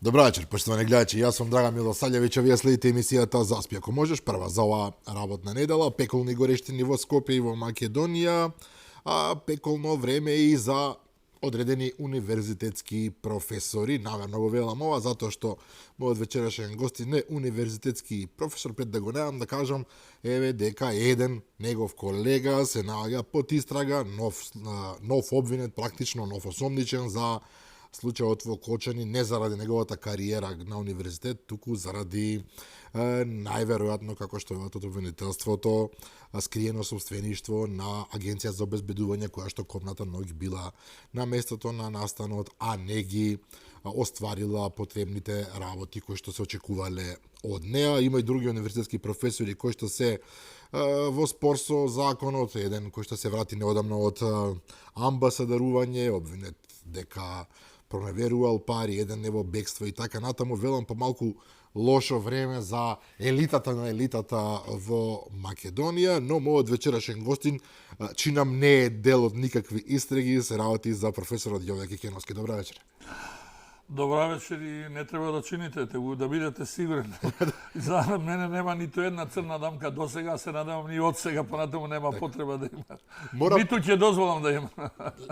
Добра вечер, поштовани гледачи. Јас сум Драган Милосављевиќ, а вие следите емисијата Заспи ако можеш, прва за оваа работна недела, пеколни горештини во Скопје и во Македонија, а пеколно време и за одредени универзитетски професори. Намерно го велам ова, затоа што мојот вечерашен гостин е универзитетски професор, пред да го немам да кажам, еве дека еден негов колега се наоѓа под истрага, нов обвинет, практично нов осомничен за случајот во Кочани, не заради неговата кариера на универзитет, туку заради најверојатно, како што велат од обвинителството, скриено собствеништво на Агенција за обезбедување, која што копната ноќ била на местото на настанот, а не ги остварила потребните работи кои што се очекувале од неа. Има и други универзитетски професори кои што се во спор со законот, еден кој што се врати неодамно од амбасадарување, обвинет дека проneverувал пари, еден не во бегство и така натаму. Велам по малку лошо време за елитата на елитата во Македонија, но мојот вечерашен гостин чинам не е дел од никакви истраги, се работи за професорот Јове Кикеновски. Добра вечер. Добра вечер и не треба да чините, да бидете сигурни. За мене нема ниту една црна дамка до сега, се надевам ни од сега понатаму нема потреба да има. Ниту ќе дозволам да има.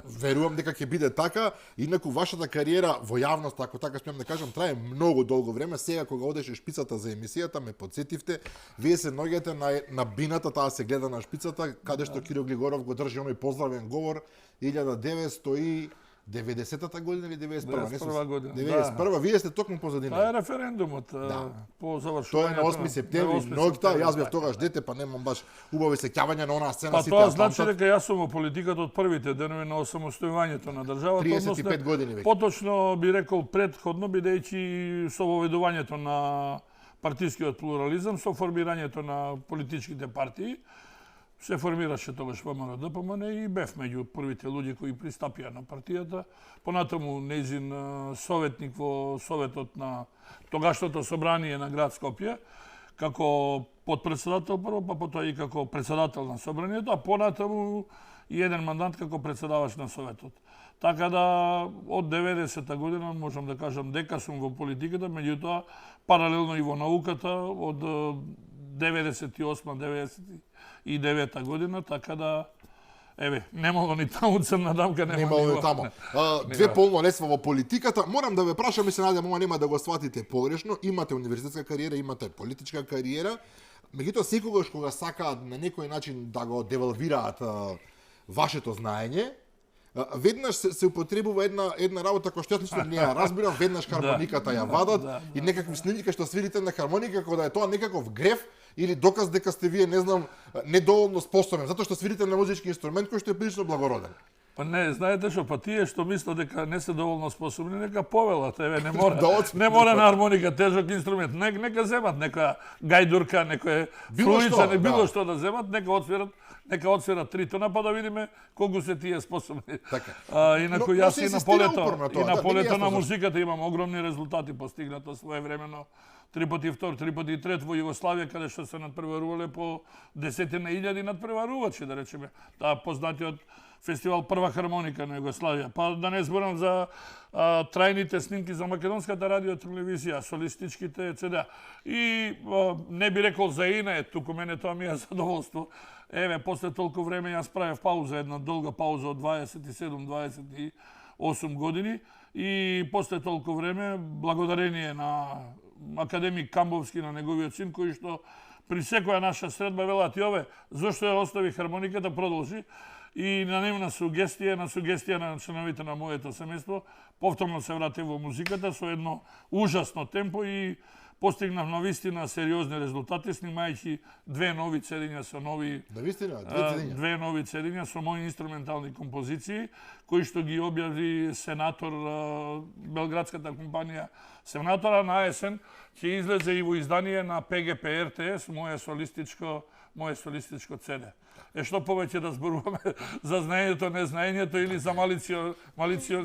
Верувам дека ќе биде така, инаку вашата кариера во јавност, ако така смеам да кажам, трае многу долго време. Сега кога одеше шпицата за емисијата, ме подсетивте, вие се наоѓате на бината, таа се гледа на шпицата, каде што Киро Глигоров го држи оној поздравен говор 1990-та година или 91-та? 91 година. 91-та, вие сте токму позадина. Тоа е референдумот по завршувањето. Тоа е на 8 септември, ноќта, јас бев тогаш дете, па немам баш убави сеќавања на онаа сцена. Па тоа значи дека јас сум во политиката од првите денови на осамостојувањето на државата. 35 години веќе. Поточно би рекол предходно, бидејќи со воведувањето на партискиот плурализам, со формирањето на политичките партии, се формираше тогаш ВМРО-ДПМН и бев меѓу првите луѓе кои пристапија на партијата. Понатаму нејзин советник во советот на тогашното собрание на град Скопје, како подпредседател прво, па потоа и како председател на собранието, а понатаму и еден мандат како председавач на советот. Така да од 90-та година можам да кажам дека сум во политиката, меѓутоа паралелно и во науката од 98-99 година, така да еве, немало ни таму црна дамка, немало ни таму. Две полнолетства во политиката. Морам да ве прашам, и се надевам, ова нема да го сватите погрешно. Имате универзитетска кариера, имате политичка кариера. Меѓутоа секогаш кога сакаат на некој начин да го девалвираат вашето знаење, веднаш се употребува една работа која што јас лично не ја разбирам, веднаш хармониката ја вадат и некакви снимки што свирите на хармоника, како да е тоа некаков греф или доказ дека сте вие, не знам, недоволно способен, затоа што свирите на музички инструмент кој што е прилично благороден. Па не, знаете што, па тие што мислат дека не се доволно способни, нека повелат, еве, не мора на хармоника, тежок инструмент, нека земат нека гајдурка, некоја фруица, било што да земат, нека отсвират 3 тона, па да видиме колку се тие способни. Така. Инаку јас и на полето на музиката имам огромни резултати постигнато своевремено. 3 пати втор, 3 пати трет во Југославија, каде што се надпреварувале по десетина илјади надпреварувачи, да речеме. Таа познатиот фестивал Прва хармоника на Југославија. Па да не зборам за трајните снимки за македонската радио телевизија, солистичките CD. И не би рекол за ине, туку мене тоа ми е задоволство. Еве, после толку време јас правев пауза, една долга пауза од 27-28 години и после толку време, благодарение на академик Камбовски, на неговиот син, кој што при секоја наша средба велат Јове, зошто ја остави хармониката, продолжи. И на нивна сугестија, на членовите на моето семејство, повторно се врати во музиката со едно ужасно темпо и постигнав навистина сериозни резултати, снимајќи две нови цедиња со мои инструментални композиции, кои што ги објави сенатор, Белградската компанија Сенатора. На есен ќе излезе и во издание на ПГП РТС, моје солистичко CD. Што повеќе да зборуваме за знаењето, незнаењето или за малицио...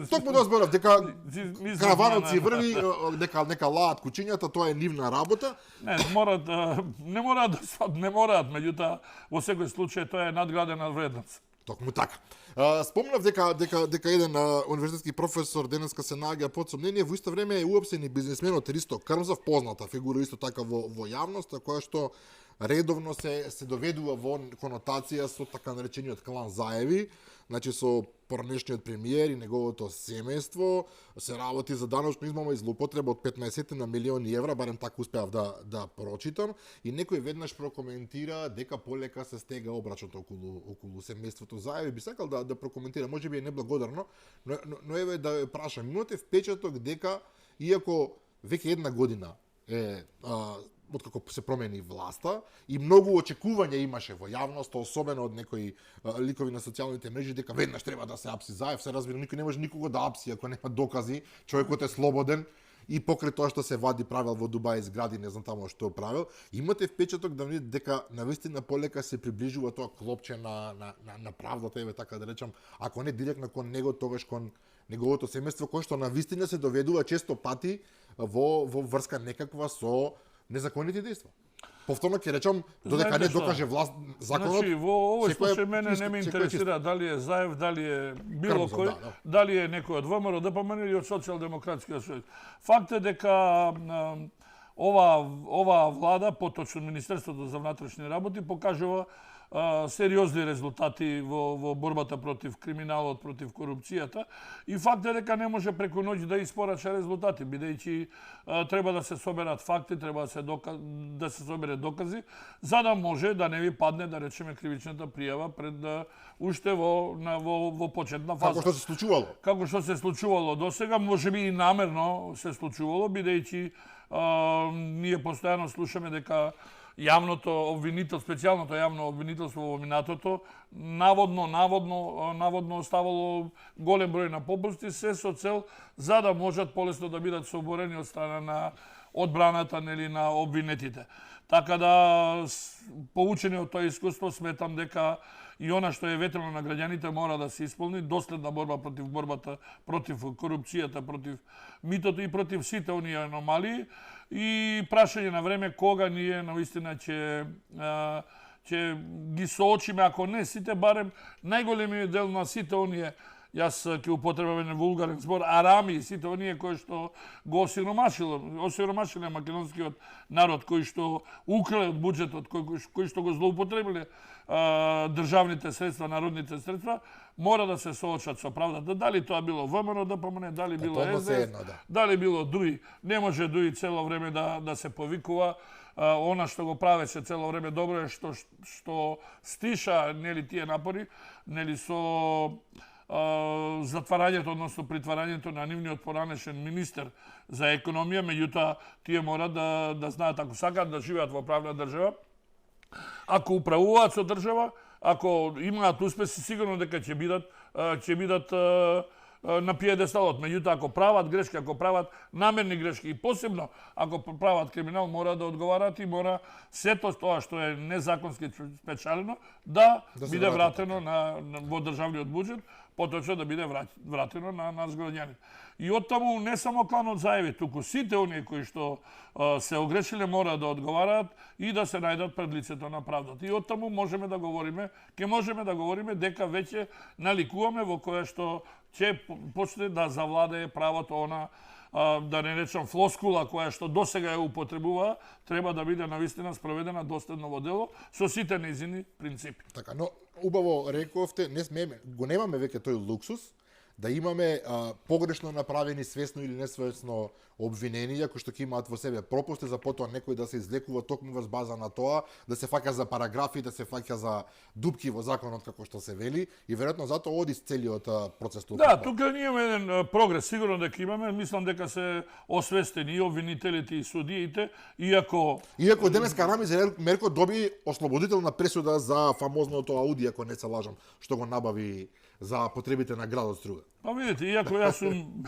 Токму да зборав, дека караванот си врви, нека лаат кучињата, тоа е нивна работа. Не мораат, меѓутоа, во секој случај тоа е надградена вредност. Токму така. Спомнав дека еден универзитетски професор денеска се наоѓа под сомнение, во исто време е уопсен и бизнисменот Ристо Крмзов, позната фигура исто така во јавноста, која што редовно се доведува во конотација со така наречениот клан Заеви, значи со поранешниот премиер и неговото семејство, се работи за даночна измама и злоупотреба од 15 на милиони евра, барем така успеав да прочитам, и некој веднаш прокоментира дека полека се стега обрачот околу семејството Заеви. Би сакал да прокоментира, можеби е неблагодарно, но еве да ја прашам, имате впечаток дека иако веќе една година е откако се промени власта и многу очекување имаше во јавноста, особено од некои ликови на социјалните мрежи, дека веднаш треба да се апси Заев. Се разбира, никој не може никого да апси ако нема докази, човекот е слободен и покрај тоа што се вади правил во Дубај згради, не знам таму што правил. Имате впечаток да видите дека навистина полека се приближува тоа клопче на правдата, еве така да речам, ако не директно кон него, тогаш кон неговото семејство, кој што навистина се доведува често пати во врска некаква со незаконити дејства. Повторно ќе речам, додека не докаже власт законот. Значи, во овој случај мене не ме интересира дали е Заев, дали е било кој, дали е некој од ВМРО, ДПМН или од Социјалдемократскиот сојуз. Факт е дека ова влада, поточно Министерството за внатрешни работи, покажува сериозни резултати во борбата против криминалот, против корупцијата, и факт е дека не може преку ноќ да испорача резултати, бидејќи треба да се соберат факти, треба да се собере докази, за да може да не ви падне, да речеме, кривичната пријава пред уште во почетна фаза. Како што се случувало? Како што се случувало досега, можеби и намерно се случувало, бидејќи ние постојано слушаме дека јавното обвинител, специјалното јавно обвинителство во минатото наводно оставало голем број на попусти, се со цел за да можат полесно да бидат соборени од страна на одбраната, нели, на обвинетите. Така да, поучени од тоа искуство, сметам дека и она што е ветено на граѓаните мора да се исполни, доследна борба против корупцијата, против митото и против сите оние аномалии, и прашање на време кога ние навистина ќе ги соочиме, ако не сите, барем најголемиот дел на сите оние, јас ќе употребам еден вулгарен збор, арами, сите оние кои што го осиромашиле македонскиот народ, кои што украле од буџетот, кои што го злоупотребиле државните средства, народните средства, мора да се соочат со правдата. Дали тоа било ВМРО, ДПМН, дали било СДС, дали било ДУИ. Не може ДУИ цело време да се повикува. Она што го правеше цело време добро е што стиша, нели, тие напори, нели, со затварањето, односно притварањето на нивниот поранешен министер за економија, меѓутоа тие мора да знаат, ако сакаат да живеат во правна држава, ако управуваат со држава, ако имаат успеси, сигурно дека ќе бидат на пиедесталот. Меѓутоа, ако прават грешки, ако прават намерни грешки и посебно ако прават криминал, мора да одговарат и мора сето тоа што е незаконски спечалено да биде вратено во државниот буџет, поточно да биде вратено на граѓаните. И оттаму не само кланот Заеви, туку сите оние кои што се огрешиле мора да одговараат и да се најдат пред лицето на правдата. И оттаму можеме да говориме дека веќе наликуваме во кое што ќе почне да завладее правото она, да не речам флоскула, која што досега ја употребува, треба да биде навистина спроведена доследно во дело со сите нејзини принципи. Така, но убаво рековте, го немаме веќе тој луксус да имаме погрешно направени, свесно или несвесно обвиненија кои што ќе имаат во себе пропусти, за потоа некој да се излекува токму врз база на тоа, да се фаќа за параграфи, да се фаќа за дупки во законот, како што се вели, и веројатно затоа оди целиот процес тука. Да, тука ние имаме еден прогрес, сигурно дека имаме, мислам дека се освестени и обвинителите и судиите, иако денеска Рами Мерко доби ослободителна пресуда за фамозното Ауди, ако не се лажам, што го набави за потребите на градот Струга. Па видите, иако јас сум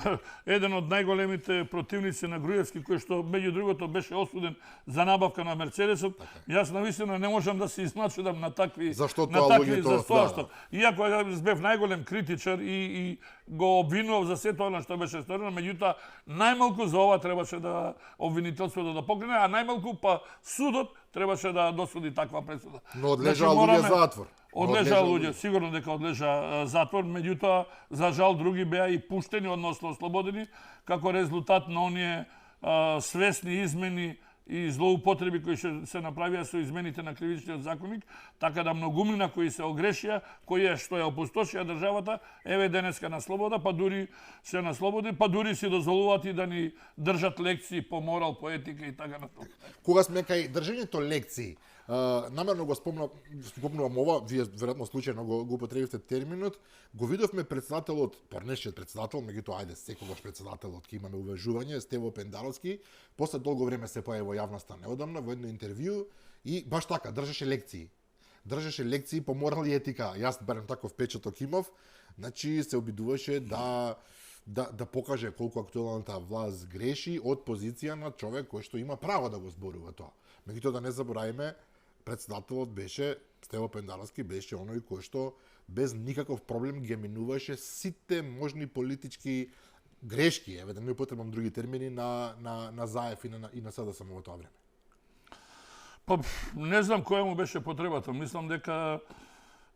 еден од најголемите противници на Груевски, кој што меѓу другото беше осуден за набавка на Мерцедесот, јас навистина не можам да се изначудам на такви Зашто тоа луѓето, што иако јас бев најголем критичар и го обвинував за сето она што беше сторено, меѓутоа најмалку за ова требаше да обвинителството да покрене, а најмалку па судот требаше да досуди таква пресуда. Но одлежаа луѓе затвор. Одлежаа луѓе, сигурно дека одлежа затвор, меѓутоа за жал други беа и пуштени, односно ослободени, како резултат на оние свесни измени и злоупотреби кои се направија со измените на кривичниот законник, така да многумина кои се огрешија, кои што ја опустошија државата, еве денеска на слобода, па дури се на слобода, па дури си дозволуваат и да ни држат лекции по морал, по етика и така натаму. Кога сме кај држењето лекции, намерно го спомнувам ова, вие веројатно случајно го употребивте терминот, го видовме председателот, порнешниот председател, меѓутоа ајде секогаш председателот ќе имаме уважување, Стево Пендаровски, после долго време се појави во јавноста неодамна во едно интервју и баш така држеше лекции. Држеше лекции по морал и етика. Јас барем таков впечаток имав, значи се обидуваше да покаже колку актуелната власт греши од позиција на човек кој што има право да го зборува тоа. Меѓутоа да не забораваме, председателот беше, Стево Пендаровски беше оној кој што без никаков проблем ги минуваше сите можни политички грешки, еве да не употребам други термини, на ЗАЕФ и на СДСМ во тоа време. Па, не знам која му беше потребата. Мислам дека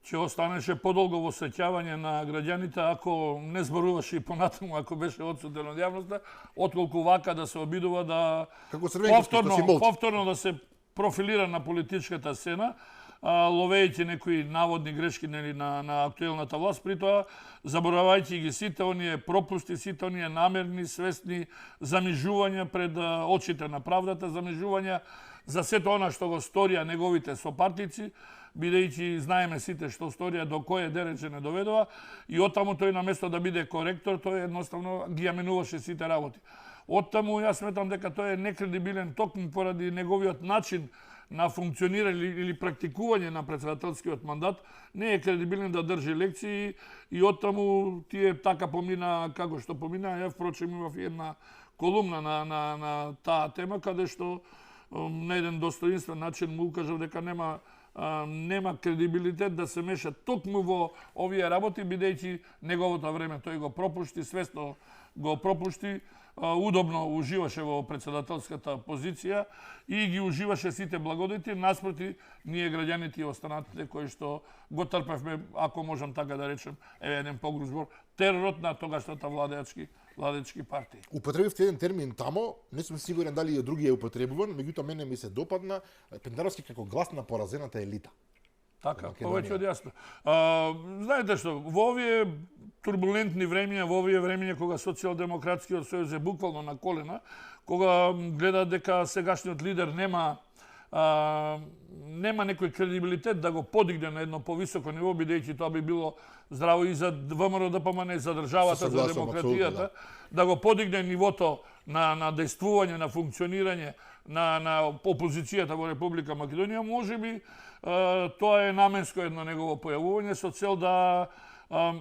ќе останеше подолго во сеќавање на граѓаните ако не зборуваше и понатаму, ако беше одсутен од јавноста, отколку вака да се обидува да повторно да се профилира на политичката сцена, ловејќи некои наводни грешки на актуелната власт, при тоа заборавајќи ги сите оние пропусти, сите оние намерни, свесни замижувања пред очите на правдата, замижувања за сето она што го сторија неговите сопартици, бидејќи знаеме сите што сторија, до кое дереже не доведува, и оттаму тој наместо да биде коректор, тој едноставно ги јаменуваше сите работи. Оттаму јас сметам дека тој е некредибилен токму поради неговиот начин на функционирање или практикување на председателскиот мандат, не е кредибилен да држи лекции и оттаму тие така помина како што помина. Ја впрочем имав една колумна на таа тема каде што на еден достоинствен начин му укажав дека нема кредибилитет да се меша токму во овие работи, бидејќи неговото време тој го пропушти, свесно го пропушти, удобно уживаше во председателската позиција и ги уживаше сите благодети, наспроти ние граѓаните и останатите кои што го трпевме, ако можам така да речем, еве еден погруз збор, теророт на тогашната владеачки партии. Употребивте еден термин тамо, не сум сигурен дали и други е употребуван, меѓутоа мене ми се допадна Пендаровски како глас на поразената елита. Така, повеќе од јасно. Знаете што, во овие турбулентни времиња, во овие времиња кога Социјалдемократскиот сојуз е буквално на колена, кога гледа дека сегашниот лидер нема некој кредибилитет да го подигне на едно повисоко ниво, бидејќи тоа би било здраво и за ВМРО ДПМН, и за државата, за демократијата, да го подигне нивото на дејствување, на функционирање на опозицијата во Република Македонија, можеби тоа е наменско едно негово појавување со цел да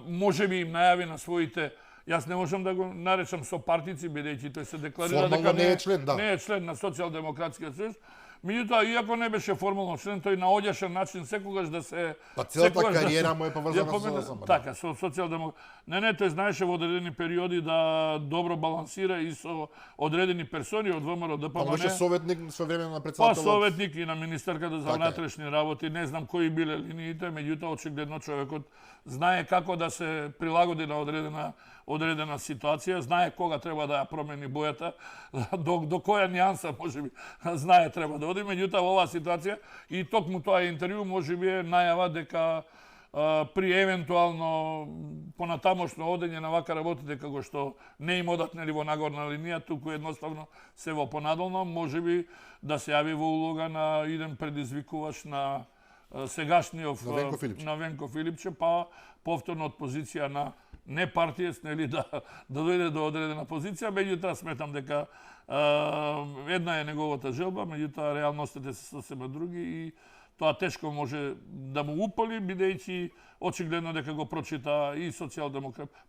можеби им најави на своите, јас не можам да го наречам сопартици, бидејќи тој се декларира дека не е член на Социјалдемократскиот сојуз. Меѓутоа, иако не беше формално член, тој наоѓаше начин секогаш да се... Па целата кариера му е поврзана со СДСМ. Така, со социјалдемократ. Не, тој знаеше во одредени периоди да добро балансира и со одредени персони од ВМРО ДПМН. Па беше советник со време на председателот. Па советник и на министерката за внатрешни работи, не знам кои биле линиите, меѓутоа очигледно човекот знае како да се прилагоди на одредена ситуација, знае кога треба да ја промени бојата, до која нијанса можеби знае треба да оди, меѓутоа во оваа ситуација и токму тоа интервју можеби е најава дека при евентуално понатамошно одење на вака работите како што не им одат нели во нагорна линија, туку едноставно се во понадолно, можеби да се јави во улога на иден предизвикуваш на сегашниот на Венко Филипче, па повторно од позиција на не партиец, нели да дојде до одредена позиција, меѓутоа сметам дека една е неговата желба, меѓутоа реалностите се сосема други и тоа тешко може да му упали, бидејќи очигледно дека го прочита и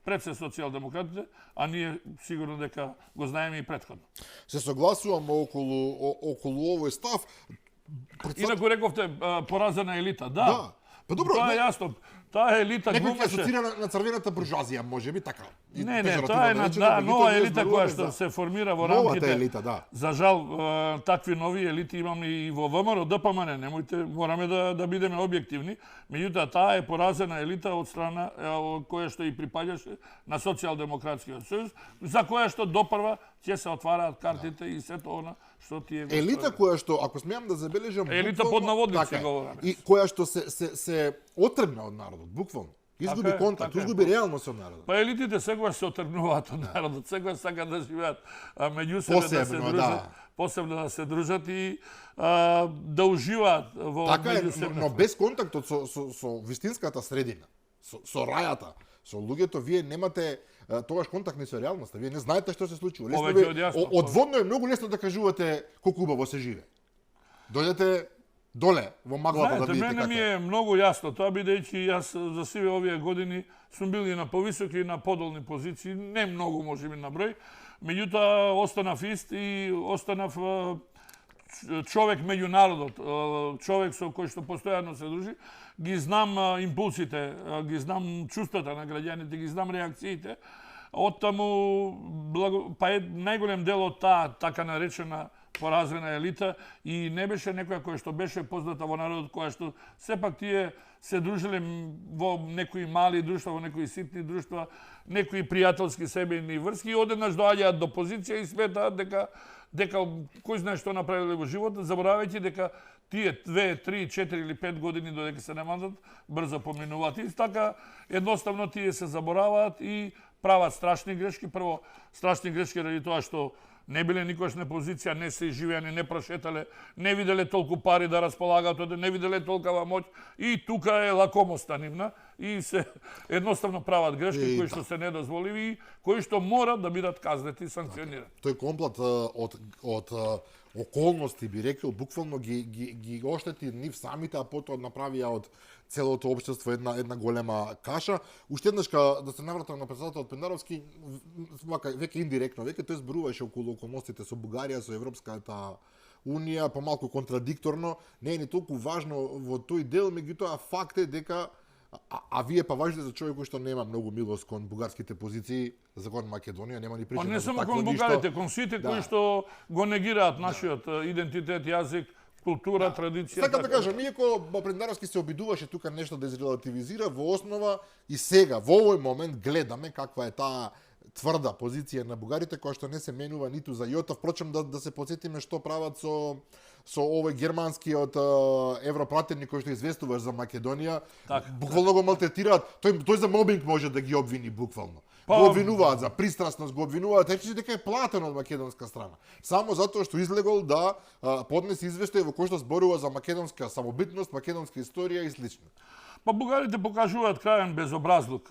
пред се социјалдемократите, а ние сигурно дека го знаеме и претходно. Се согласувам околу овој став. Инаку рековте поразена елита, да. Па добро, тоа е јасно. Таа елита Некој ќе глумеше. асоцира на црвената буржуазија, можеби така. Не, тоа е нова елита која што се формира во рамките. Новата елита, да. За жал, такви нови елити имаме и во ВМРО, ДПМН, немојте, мораме да бидеме објективни. Меѓутоа, таа е поразена елита од страна која што и припаѓаше на Социјалдемократскиот сојуз, за која што допрва ќе се отвараат картите и сето она што тие го елита која што, ако смеам да забележам, елита под наводници говорам. И која што се отргна од народот, буквално. Изгуби контакт, изгуби реалност од народот. Па елитите секогаш се отргнуваат од народот, секогаш сакаат да живеат меѓу себе, да се дружат, посебно да се дружат и да уживаат во меѓусебно. Но без контактот со вистинската средина, со рајата, со луѓето, вие немате тогаш контакт ни со реалноста. Вие не знаете што се случува. Одводно е многу лесно да кажувате колку убаво се живе. Дојдете доле во маглата да видите како. Мене ми е многу јасно тоа, бидејќи јас за сиве овие години сум бил и на повисоки и на подолни позиции, не многу можеби на број, меѓутоа останав ист и останав човек меѓу народот, човек со кој што постојано се дружи, ги знам импулсите, ги знам чувствата на граѓаните, ги знам реакциите. Оттаму па е најголем дел од таа така наречена поразена елита и не беше некоја која што беше позната во народот, која што сепак тие се дружиле во некои мали друштва, во некои ситни друштва, некои пријателски себени врски и одеднаш доаѓаат до позиција и сметаат дека кој знае што направиле во животот, заборавајќи дека тие 2, 3, 4 или 5 години додека се немандат, брзо поминуваат. И така едноставно тие се забораваат и прават страшни грешки. Прво, страшни грешки ради тоа што не биле никош на позиција, не се живеани, не прошетале, не виделе толку пари да располагаат, не виделе толкова моќ и тука е лакомоста нивна и се едноставно прават грешки кои што се недозволиви и кои што мора да бидат казнети и санкционирани. Тој комплат од околности, би рекол, буквално ги оштети нив самите, а потоа направија од целото општество една голема каша. Уште еднаш да се навратам на председателот Пендаровски, веќе индиректно, веќе тој зборуваше околу околностите со Бугарија, со Европската Унија, помалку контрадикторно, не е ни толку важно во тој дел, меѓутоа факт е дека вие па важите за човек кој што нема многу милост кон бугарските позиции, за кон Македонија, нема ни причина. Не само кон бугарите, кон сите кои што го негираат нашиот идентитет, јазик, култура, традиција. Сакам да кажам, иако Пендаровски се обидуваше тука нешто да изрелативизира, во основа и сега, во овој момент гледаме каква е таа тврда позиција на бугарите, која што не се менува ниту за јота. Впрочем, да се подсетиме што прават со овој германскиот европратеник кој што известуваш за Македонија. Буквално го малтретираат. Тој за мобинг може да ги обвини буквално. Го обвинуваат за пристрасност, го обвинуваат, речи дека е платен од македонска страна. Само затоа што излегол да поднесе извештај во кој што зборува за македонска самобитност, македонска историја и слично. Па бугарите покажуваат крајен безобразлук.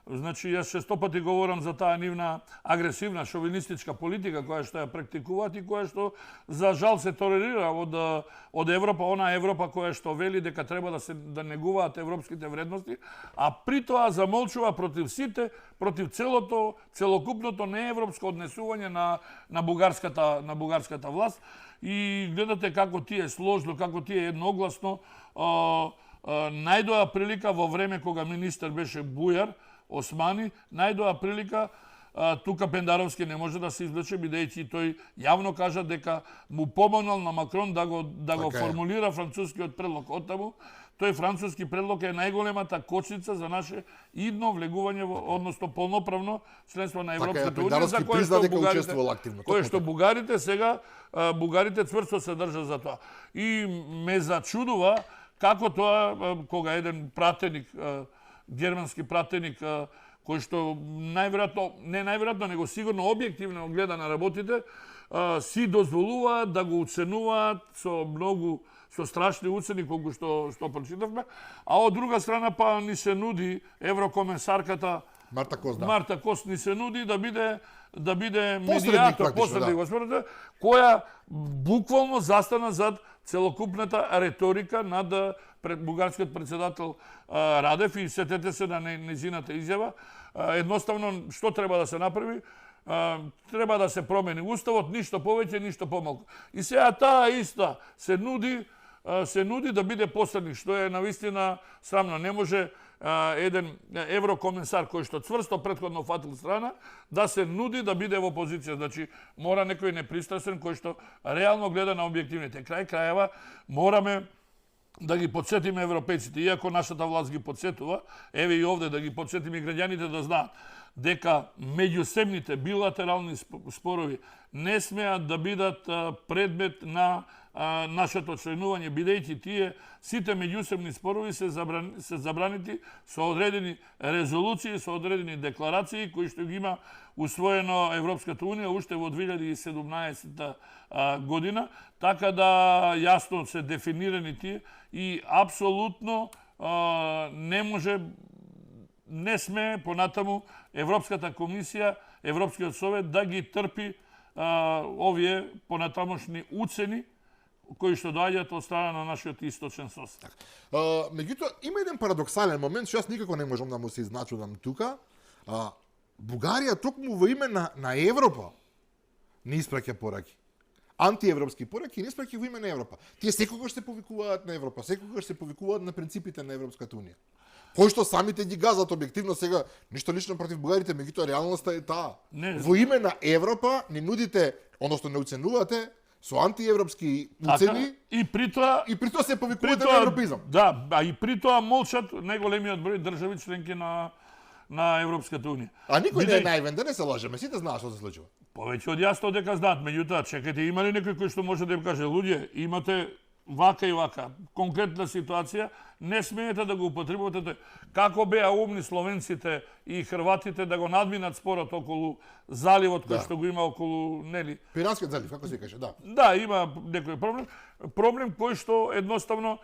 Значи, јас честопати говорам за таа нивна агресивна, шовинистичка политика која што ја практикуваат и која што за жал се толерира од Европа, она Европа која што вели дека треба да негуваат европските вредности, а при тоа замолчува против сите, против целокупното неевропско однесување на бугарската власт и гледате како тие сложно, како тие едногласно најдоа прилика во време кога министер беше Бујар Османи, најдоа прилика, тука Пендаровски не може да се извлече, бидејќи тој јавно кажа дека му помогнал на Макрон да го формулира францускиот предлог. Оттаму, тој француски предлог е најголемата кочница за наше идно влегување, односно полноправно членство на Европската унија, за кое што бугарите сега, бугарите цврсто се држат за тоа. И ме зачудува како тоа, кога еден пратеник, германски пратеник, кој што не најверојатно, него сигурно објективно гледа на работите, си дозволуваат да го уценуваат со страшни уцени колку што прочитавме, а од друга страна па ни се нуди еврокомесарката Марта Кос ни се нуди да биде медијатор, посредник, која буквално застана зад целокупната реторика над бугарскиот председател Радев и сетете се на нејзината изјава. Едноставно, што треба да се направи? Треба да се промени уставот, ништо повеќе, ништо помалку. И сега таа иста се нуди се нуди да биде посредник, што е навистина срамно. Не може еден еврокомисар кој што цврсто претходно фатил страна да се нуди да биде во опозиција. Значи мора некој непристрасен кој што реално гледа на објективните. Крај крајева мораме да ги подсетиме европејците, иако нашата власт ги подсетува, еве и овде да ги подсетиме и граѓаните да знаат дека меѓусебните билатерални спорови не смеат да бидат предмет на нашето членување, бидејќи тие сите меѓусебни спорови се забранити со одредени резолуции, со одредени декларации кои што ги има усвоено Европската унија уште во 2017 година, така да јасно се дефинирани тие и апсолутно не сме понатаму Европската комисија, Европскиот совет да ги трпи овие понатамошни уцени кои што доаѓаат од страна на нашиот источен сосед. Меѓутоа, има еден парадоксален момент, што јас никако не можам да му се изначудам тука. Бугарија токму во име на Европа не испраќа пораки. Антиевропски пораки не испраќа во име на Европа. Тие секогаш се повикуваат на Европа, секогаш се повикуваат на принципите на Европската унија. Кој што самите ги газат објективно сега, ништо лично против бугарите, меѓутоа реалноста е таа. Во име на Европа ни нудите, односно не уценувате со антиевропски уцени и притоа се повикувате на европизам. Да, и притоа молчат најголемиот број држави членки на Европската унија. А никој не е наивен, да не се лажеме, сите знаат што се случува. Повеќе од јасно дека знаат, меѓутоа чекајте, има ли некој кој што може да им каже, луѓе, имате вака и вака конкретна ситуација, не смеете да го употребувате тој. Како беа умни словенците и хрватите да го надминат спорот околу заливот кој што го има околу, нели? Пиранскиот залив, како се каже, да. Да, има некој проблем. Проблем кој што едноставно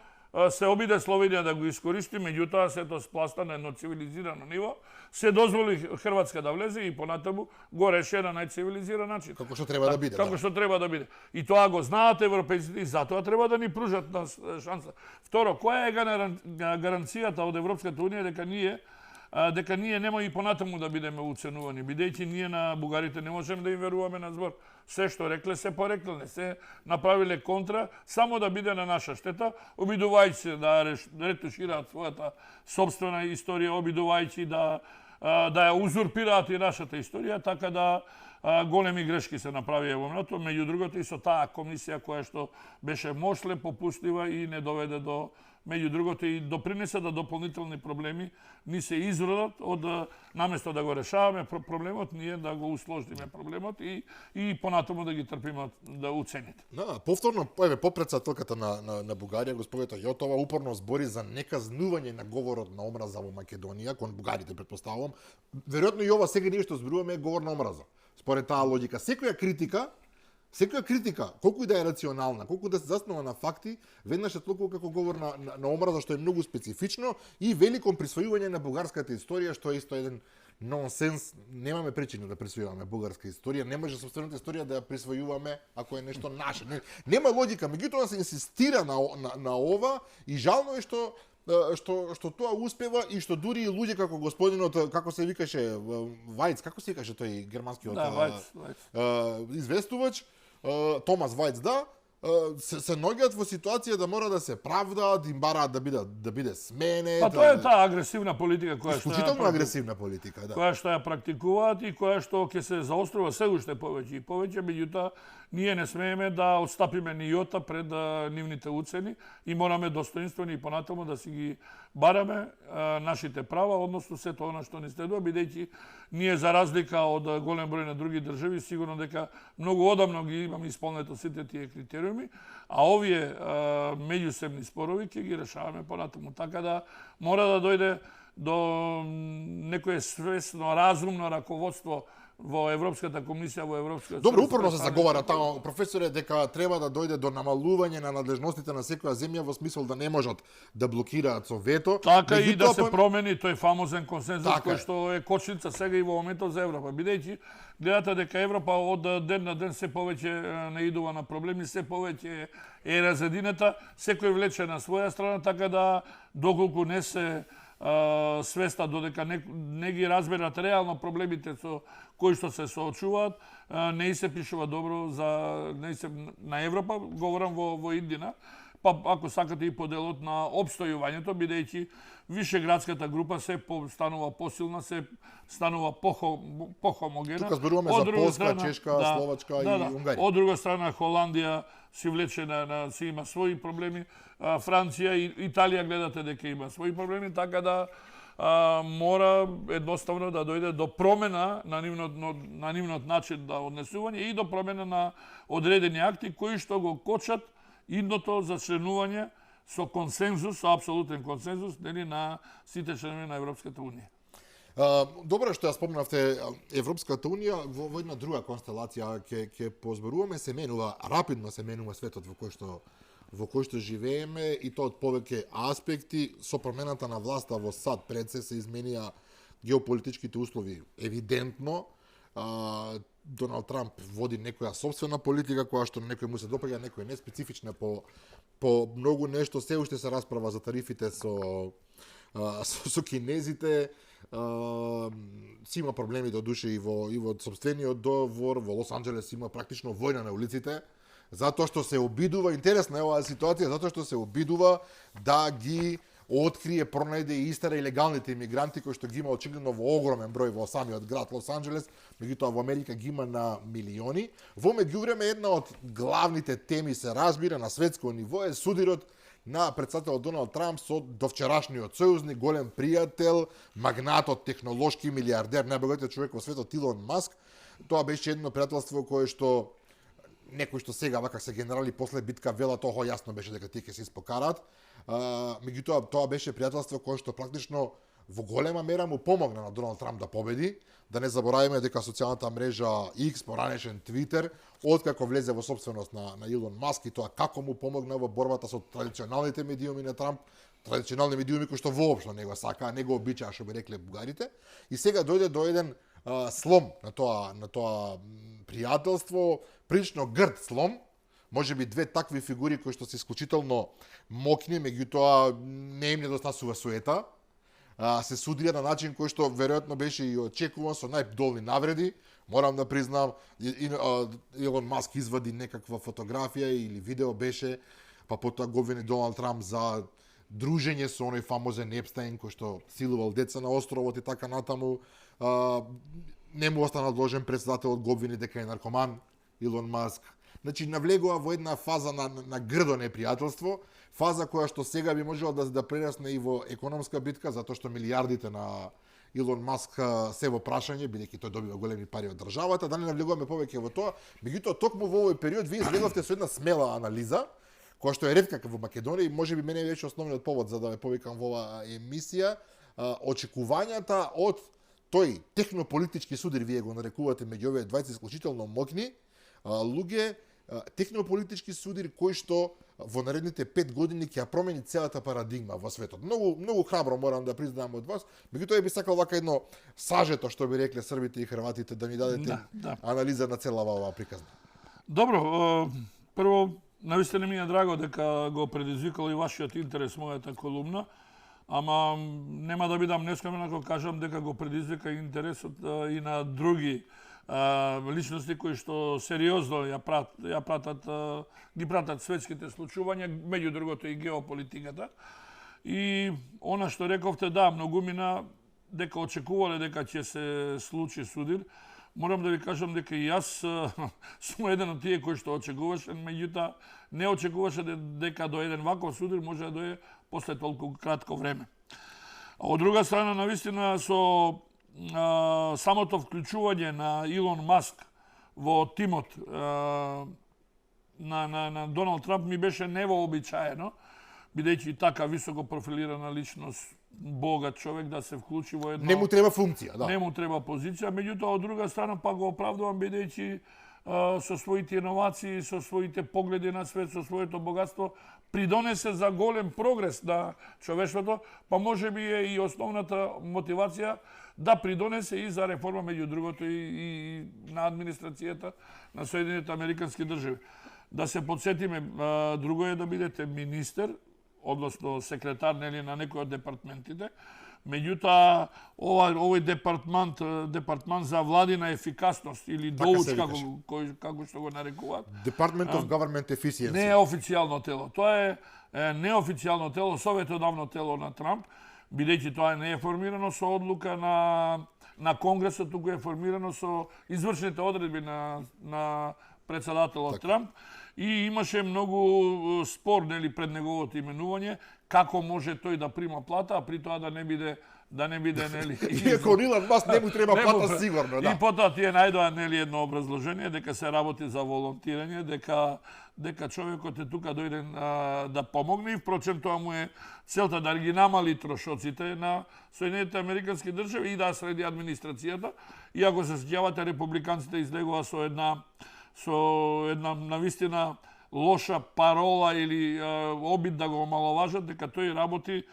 се обиде Словенија да го искористи, меѓутоа сето спласта на едно цивилизирано ниво, се дозволи Хрватска да влезе и понатаму го реше на најцивилизиран начин. Како што треба да биде. Како што треба да биде. И тоа го знаат европејците и затоа треба да ни пружат на шанса. Второ, која е гаранцијата од Европската унија дека ние нема и понатаму да бидеме уценувани, бидејќи ние на бугарите не можеме да им веруваме на збор. Се што рекле, се порекле, не се направиле контра, само да биде на наша штета, обидувајќи се да ретушираат својата собствена историја, обидувајќи да ја узурпираат и нашата историја, така да големи грешки се направија во минатото, меѓу другото и со таа комисија која што беше мошле, попустива и не доведе до меѓу другото и допринесе да дополнителни проблеми ни се изродат од наместо да го решаваме проблемот, ние да го усложниме проблемот и понатаму да ги трпиме да уцените. Да, повторно, еве попредседателката на Бугарија, господјата Јотова, упорно збори за неказнување на говорот на омраза во Македонија, кон бугарите претпоставувам. Веројатно и ова сега ние што зборуваме е говор на омраза. Според таа логика, секоја критика, колку и да е рационална, колку да се заснова на факти, веднаш е толку како говор на омраза, што е многу специфично и велико присвојување на бугарската историја, што е исто еден нонсенс. Немаме причина да присвојуваме бугарска историја, не може собствената историја да ја присвојуваме ако е нешто наше. Нема логика, меѓутоа се инсистира на ова и жално е што тоа успева и што дури и луѓе како господинот, како се викаше, Вајц, како се викаше тој германскиот известувач, Томас Вајц, да, се наоѓаат во ситуација да мора да се правдаат, им бараат да биде смене. Па тоа е таа агресивна политика која што агресивна политика, да. Која што ја практикуваат и која што ќе се заострува се уште повеќе и повеќе, меѓутоа ние не смееме да отстапиме ни јота пред нивните уцени и мораме достоинствено и понатаму да си ги бараме нашите права, односно сето она што ни следува, бидејќи ние за разлика од голем број на други држави сигурно дека многу одамно ги имаме исполнето сите тие критериуми, а овие меѓусебни спорови ќе ги решаваме понатаму. Така да мора да дојде до некое свесно, разумно раководство во Европската комисија, во Европскиот Добро, упорно се заговара таа професоре дека треба да дојде до намалување на надлежностите на секоја земја во смисол да не можат да блокираат со вето. Така и да се промени тој фамозен консензус кој што е кочница сега и во моментот за Европа. Бидејќи гледате дека Европа од ден на ден се повеќе наидува на проблеми, се повеќе е разединета, секој влече на своја страна, така да доколку не се свеста додека не ги разберат реално проблемите со кои што се соочуваат, не се пишува добро на Европа, говорам во иднина, па ако сакате и поделот на опстојувањето, бидејќи вишеградската група се станува посилна, се станува похомогена. Тука зборуваме за Полска, Чешка, Словачка и Унгарија. Од друга страна Холандија си влече си има своји проблеми, Франција и Италија гледате дека има своји проблеми, така да мора едноставно да дојде до промена на нивниот начин да однесување и до промена на одредени акти кои што го кочат идното за членување со консензус, со апсолутен консензус, на сите членови на Европската унија. Добро што ја спомнавте Европската унија, во една друга констелација ќе позборуваме, се менува, рапидно се менува светот во кој што живееме и тоа од повеќе аспекти. Со промената на власта во САД пред се изменија геополитичките услови евидентно. Доналд Трамп води некоја собствена политика која што некој му се допаѓа, некој не, специфична по многу нешто. Се уште се расправа за тарифите со кинезите. Си има проблеми до душе и во собствениот договор. Во Лос Анџелес има практично војна на улиците, затоа што се обидува, интересна е оваа ситуација, затоа што се обидува да ги открие, пронајде и истера илегалните имигранти кои што ги има очигледно во огромен број во самиот град Лос Анџелес, меѓутоа во Америка ги има на милиони. Во меѓувреме една од главните теми се разбира на светско ниво е судирот на претседателот Доналд Трамп со довчерашниот сојузник, голем пријател, магнатот, технолошки милиардер, најбогатиот човек во светот Илон Маск. Тоа беше едно пријателство кое што некои што сега вака се генерали после битка вела тоа јасно беше дека тие ќе се испокараат. Меѓутоа тоа беше пријателство кое што практично во голема мера му помогна на Доналд Трамп да победи. Да не забораваме дека социјалната мрежа X, поранешен Твитер, откако влезе во собственост на Илон Маск и тоа како му помогна во борбата со традиционалните медиуми на Трамп, традиционални медиуми кои што воопшто не го сакаа, не го обичаа, што би рекле бугарите. И сега дојде до еден слом на тоа пријателство, прилично грд слом. Можеби две такви фигури кои што се исклучително мокни, меѓутоа не им недостасува суета. Се судија на начин кој што веројатно беше и очекуван со најдолни навреди. Морам да признам, Илон Маск извади некаква фотографија или видео беше, па потоа го обвини Доналд Трамп за дружење со оној фамозен Епстаин кој што силувал деца на островот и така натаму. Не му остана должен претседателот, го обвини дека е наркоман Илон Маск. Значи, навлегува во една фаза на грдо непријателство, фаза која што сега би можела да прерасне и во економска битка, затоа што милиардите на Илон Маск се во прашање, бидејќи тој добива големи пари од државата, да не навлегуваме повеќе во тоа. Меѓутоа, токму во овој период вие излегавте со една смела анализа, која што е ретка во Македонија и можеби мене беше основниот повод за да ме повикам во оваа емисија, очекувањата од тој технополитички судир, вие го нарекувате меѓу овие двајца исклучително мокни луѓе, технополитички судир кој што во наредните 5 години ќе ја промени целата парадигма во светот. Многу храбро морам да признам од вас. Меѓутоа би сакал вака едно сажето, што би рекле србите и хрватите, да ми дадете анализа на целава оваа приказна. Добро, прво навистина ми е драго дека го предизвикал и вашиот интерес мојата колумна, ама нема да бидам нескромен ако кажам дека го предизвика интересот и на други личности кои што сериозно ги пратат светските случувања, меѓу другото и геополитиката. И она што рековте, да, многумина дека очекувале дека ќе се случи судир. Морам да ви кажам дека и јас сум еден од тие кои што очекуваше, меѓутоа не очекуваше дека до еден ваков судир може да дое после толку кратко време. А од друга страна, навистина, со самото вклучување на Илон Маск во тимот на Доналд Трамп ми беше невообичаено, бидејќи така високо профилирана личност, богат човек да се вклучи во едно... Не му треба функција, да. Не му треба позиција, меѓутоа од друга страна пак го оправдувам бидејќи со своите иновации, со своите погледи на свет, со своето богатство, придонесе за голем прогрес на човештвото, па можеби е и основната мотивација да придонесе и за реформа, меѓу другото, и на администрацијата на Соединетите Американски држави. Да се подсетиме, друго е да бидете министер, односно секретар на некој од департментите, Меѓутоа, овој департмент за владина ефикасност или доуч, како што го нарекуваат. Department of Government Efficiency. Не е официјално тело. Тоа е неофицијално тело, советодавно тело на Трамп, бидејќи тоа не е формирано со одлука на Конгресот, туку е формирано со извршните одредби на председателот Трамп, и имаше многу спор пред неговото именување, како може тој да прима плата, а при тоа да не биде Иако Илон Маск не му треба плата сигурно, да. И потоа тие најдоа едно образложение дека се работи за волонтирање, дека човекот е тука дојде да помогне, и впрочем тоа му е целта, да ги намали трошоците на Соединетите Американски држави и да среди администрацијата. И ако се сеќавате, републиканците излегува со една навистина лоша парола или обид да го омаловажат, дека тој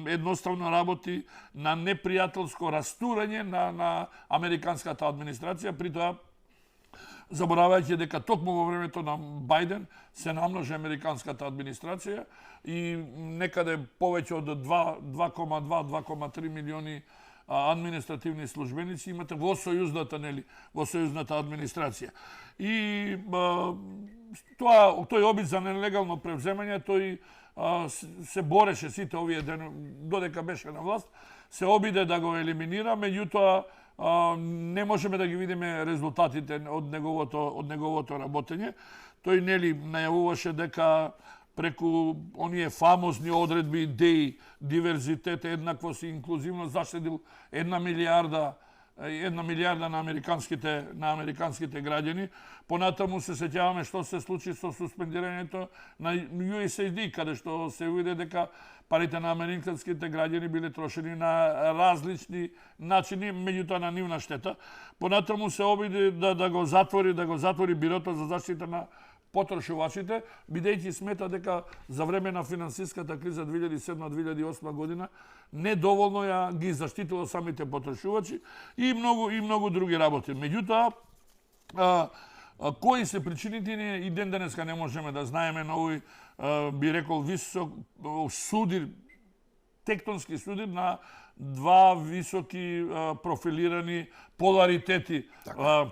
едноставно работи на непријателско растурање на американската администрација, при тоа заборавајќи дека токму во времето на Бајден се намножи американската администрација и некаде повеќе од 2,3 милиони административни службеници имате во сојузната администрација. И тој обид за нелегално превземање, тој се бореше сите овие дена, додека беше на власт, се обиде да го елиминира, меѓутоа не можеме да ги видиме резултатите од неговото работење. Тој најавуваше дека преку оние фамозни одредби ДЕИ, диверзитет, еднаквост и инклузивност, заштедил 1 милијарда на американските граѓани. Понатаму се сеќаваме што се случи со суспендирањето на USAID, каде што се види дека парите на американските граѓани биле трошени на различни начини, меѓутоа на нивна штета. Понатаму се обиди да го затвори Бирото за заштита на потрошувачите, бидејќи смета дека за време на финансиската криза 2007-2008 година недоволно ја ги заштитило самите потрошувачи и многу други работи. Меѓутоа, кои се причините, ние и ден денеска не можеме да знаеме. На овој, би рекол, висок судир, тектонски судир на два високи профилирани поларитети.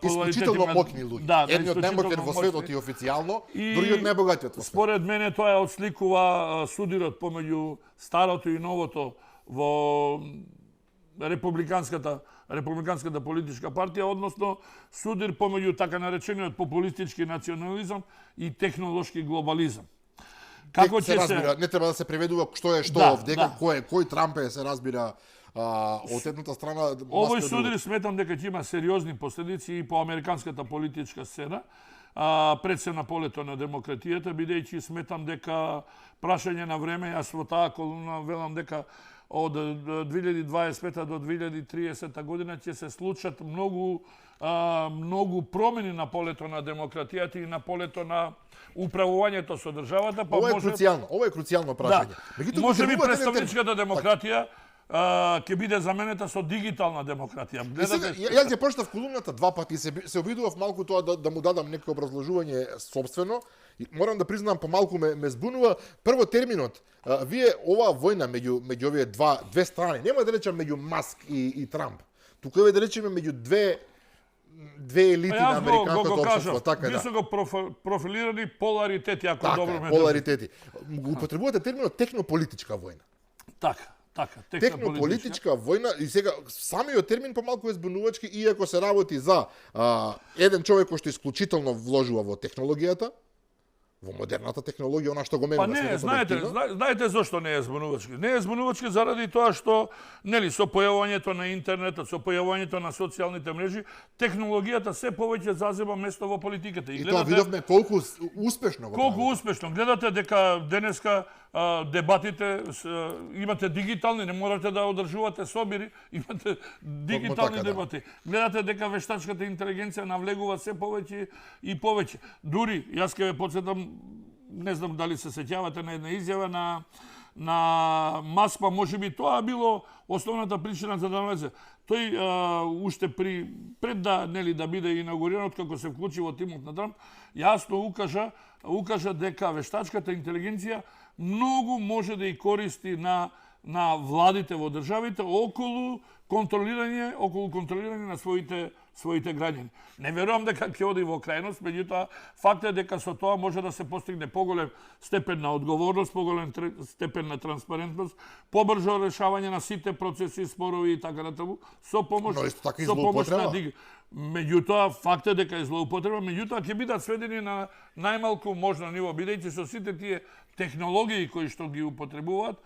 Исклучително моќни луѓе. Едни од најмоќни во светот и официјално, други од најбогатиот во светот. Според мене тоа отсликува судирот помеѓу старото и новото во републиканската политичка партија, односно судир помеѓу така наречениот популистички национализам и технолошки глобализам. Како се разбира, не треба да се преведува што е што овдека, кој Трамп е, се разбира од едната страна. Овој судир сметам дека ќе има сериозни последици и по американската политичка сцена, пред се на полето на демократијата, бидејќи сметам дека прашање на време, јас во таа колумна велам дека од 2025 до 2030 година ќе се случат многу промени на полето на демократијата и на полето на управувањето со државата. Ова е круцијално прашање. Може би представничката демократија ќе биде заменета со дигитална демократија. Јас ја прочитав колумната два пати, се обидував малку тоа да му дадам некој образложување собствено. Морам да признам, помалку ме збунува прво терминот. Вие оваа војна меѓу овие две страни, нема да речам меѓу Маск и Трамп. Туку е да речеме меѓу две елити на американското општество, така да. Високо профилирани поларитети, ако добро ме поларитети. Употребувате терминот технополитичка војна. Така, технополитичка војна, и сега самиот термин помалку е збунувачки, иако се работи за еден човек кој што исклучително вложува во технологијата, во модерната технологија, она што го менува светот. Знаете зошто не е збунувачки? Не е збунувачки заради тоа што, со појавувањето на интернетот, со појавувањето на социјалните мрежи, технологијата се повеќе зазема место во политиката. И тоа видовме колку успешно го прави. Колку успешно. Гледате дека денеска дебатите имате дигитални, не морате да одржувате собири, имате дигитални дебати. Гледате дека вештачката интелигенција навлегува се повеќе и повеќе. Дури, јас ќе ве потсетам, не знам дали се сеќавате на една изјава на Маск, па можеби тоа било основната причина за да навлезе. Тој уште пред да биде инаугуриран, како се вклучи во тимот на Трамп, јасно укажа дека вештачката интелигенција многу може да ја користи на на владите во државите околу контролирање на своите граѓани. Не верувам дека ќе оди во крајност, меѓутоа факт е дека со тоа може да се постигне поголем степен на одговорност, поголем степен на транспарентност, побрзо решавање на сите процеси, спорови и така натаму, со помош на ДИГ. Меѓутоа факт е дека е злоупотреба, меѓутоа ќе бидат сведени на најмалку можно ниво, бидејќи со сите тие технологии кои што ги употребуваат,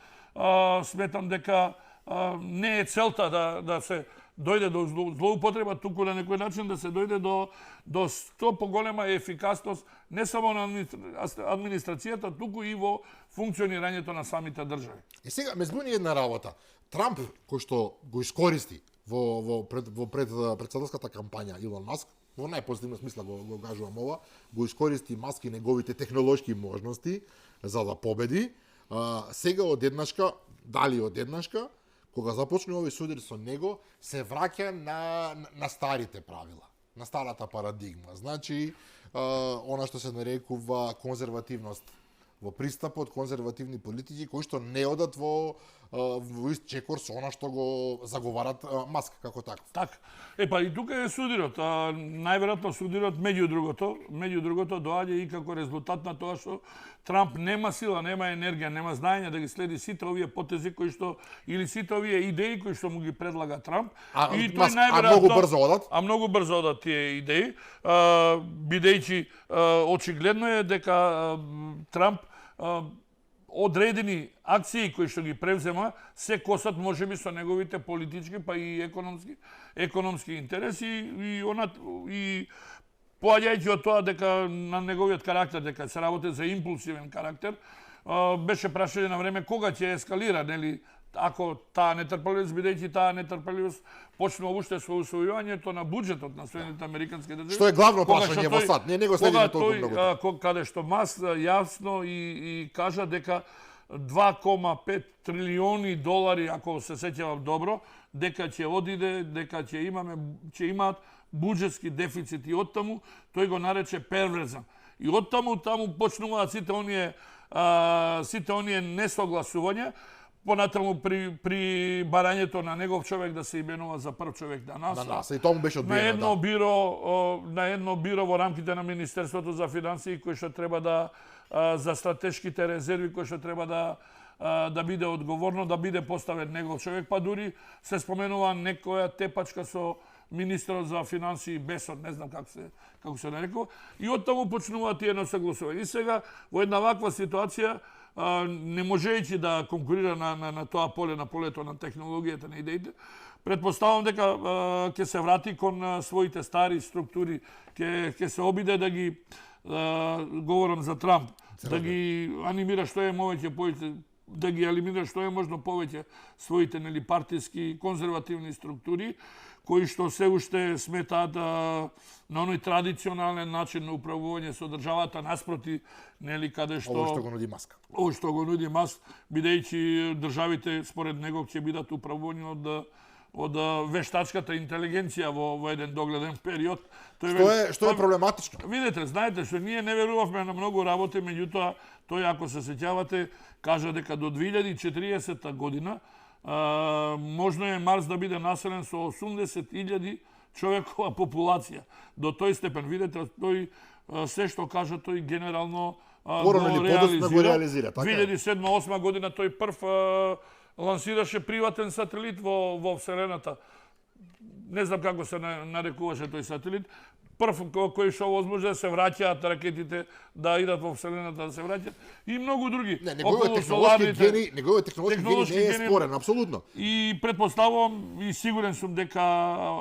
сметам дека не е целта да се дојде до злоупотреба, туку на некој начин да се дојде до што поголема ефикасност не само на администрацијата, туку и во функционирањето на самите држави. И сега ме збуни една работа. Трамп, кој што го искористи во председателската кампања Илон Маск, во најпозитивна смисла го кажувам ова, го искористи Маск и неговите технолошки можности за да победи. Сега одеднашка, кога започне овој судир со него, се враќа на старите правила, на старата парадигма. Значи, она што се нарекува конзервативност во пристапот, конзервативни политики кои што не одат во ист чекор со она што го заговарат Маск како таков. Така. И тука е судирот. Најверојатно судирот меѓу другото доаѓа и како резултат на тоа што Трамп нема сила, нема енергија, нема знаење да ги следи сите овие потези кои што или сите овие идеи кои што му ги предлага Трамп. И тој многу брзо одат. Многу брзо одат тие идеи, бидејќи очигледно е дека Трамп одредени акции кои што ги превзема се косат можеби со неговите политички па и економски интереси и поаѓајќи од тоа дека на неговиот карактер, дека се работи за импулсивен карактер, беше прашање на време кога ќе ескалира, нели, ако таа нетрпеливост, бидејќи таа нетрпеливост почнува уште со усвојувањето на буџетот на Соединетите Американски држави. Што е главно прашање во САД, не го следиме толку многу. Каде што Маск јасно и кажа дека 2,5 трилиони долари, ако се сеќавам добро, дека ќе одиде, дека ќе имаат буџетски дефицит и оттаму тој го нарече перверзан. И оттаму почнуваат сите оние несогласувања, понатаму при барањето на негов човек да се именува за прв човек на НАСА. И тоа му беше одбиено. На едно биро во рамките на Министерството за финансии кој што треба за стратешките резерви кој што треба да биде одговорно, да биде поставен негов човек, па дури се споменува некоја тепачка со министерот за финансии Бесот, не знам како се нарекува, и оттаму почнуваат тие несогласувања. И сега во една ваква ситуација, не можејќи да конкурира на тоа поле, на полето на технологијата, на идеите, предпоставам дека ќе се врати кон своите стари структури, ќе се обиде да ги говорам за Трамп, да ги анимира што е повеќе, да ги елиминира што е можно повеќе своите партиски конзервативни структури, кои што се уште сметаат на оној традиционален начин на управување со државата наспроти, каде што Ово што го нуди Маск. Ово што го нуди Маск, бидејќи државите според него ќе бидат управувани од вештачката интелигенција во еден догледен период. Што е проблематично? Видете, знаете што ние не верувавме на многу работи, меѓутоа тој, ако се сеќавате, кажа дека до 2040 година можно е Марс да биде населен со 80.000 човекова популација. До тој степен, видите, тој се што кажа, тој генерално го реализира. 2007-2008 година тој прв лансираше приватен сателит во Вселената. Не знам како се нарекуваше тој сателит. Прв кој што возможно да се враќаат ракетите, да идат во Вселената, да се враќаат, и многу други. Неговиот технолошки гени не е спорен, апсолутно. И предпоставувам и сигурен сум дека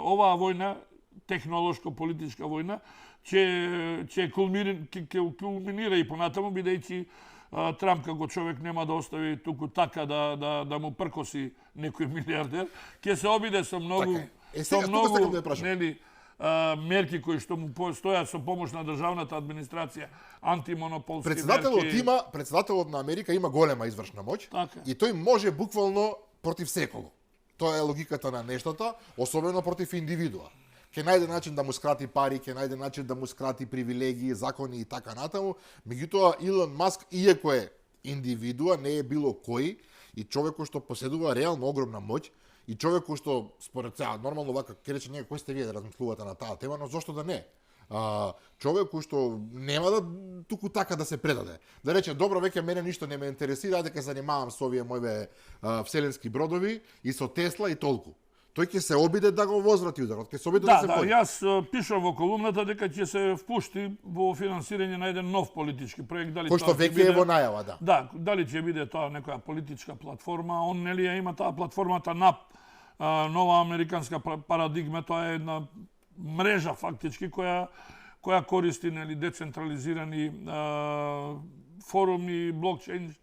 оваа војна, технолошко-политичка војна, ќе кулминира и понатаму, бидејќи Трамп како човек нема да остави туку така да му пркоси некој милиардер, ќе се обиде со многу мерки кои што му стојат со помош на државната администрација, антимонополски мерки. Председателот на Америка има голема извршна моќ и тој може буквално против секого. Тоа е логиката на нештата, особено против индивидуа. Ќе најде начин да му скрати пари, ќе најде начин да му скрати привилегии, закони и така натаму. Меѓутоа Илон Маск, иако е индивидуа, не е било кој, и човек кој што поседува реално огромна моќ, и човек кој што според сега нормално вака ќе рече некој, кој сте вие да размислувате на таа тема, но зошто да не? Човек кој што нема да туку така да се предаде. Да рече, добро, веќе мене ништо не ме интересира, дека занимавам со овие моје вселенски бродови и со Тесла и толку. Тој ќе се обиде да го возврати ударот, ќе се обиде да се бои. Да, јас пишам во колумната дека ќе се впушти во финансирање на еден нов политички проект, дали кој што веќе е во најава, да. Да, дали ќе биде тоа некоја политичка платформа, он нели ја има таа платформата НАП, нова американска парадигма, тоа е една мрежа фактички која користи нели децентрализирани форуми, блокчейн,